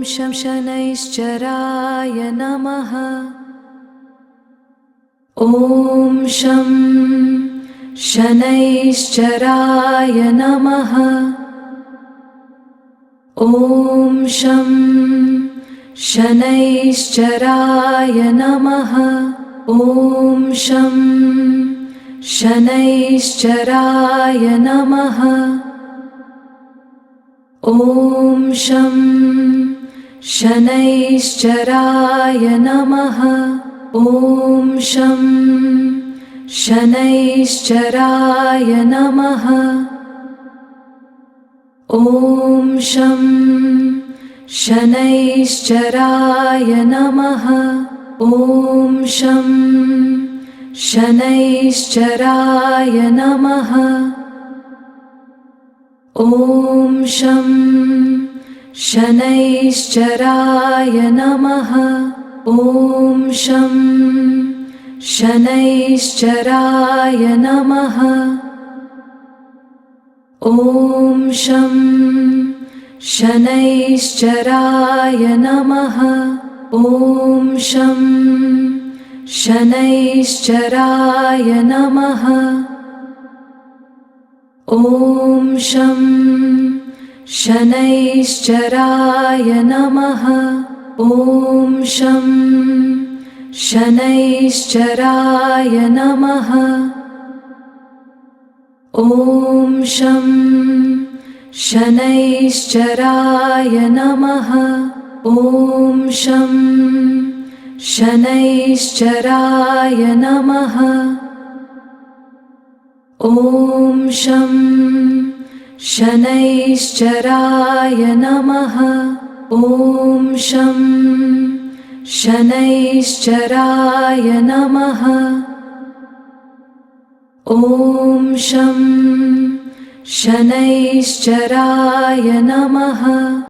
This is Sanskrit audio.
शं शनैश्चराय नमः। ॐ शं शनैश्चराय नमः। ॐ शं शनैश्चराय नमः। ॐ शं शनैश्चराय नमः। ॐ शं शनैश्चराय नमः। ॐ शं शनैश्चराय नमः। ॐ शं शनैश्चराय नमः। ॐ शं शनैश्चराय नमः। ॐ शं शनैश्चराय नमः। ॐ शं शनैश्चराय नमः। ॐ शं शनैश्चराय नमः। ॐ शं शनैश्चराय नमः। ॐ शं शनैश्चराय नमः। ॐ शं शनैश्चराय नमः। ॐ शं शनैश्चराय नमः। ॐ शं शनैश्चराय नमः। ॐ शं शनैश्चराय नमः। ॐ शं शनैश्चराय नमः। ॐ शं शनैश्चराय नमः।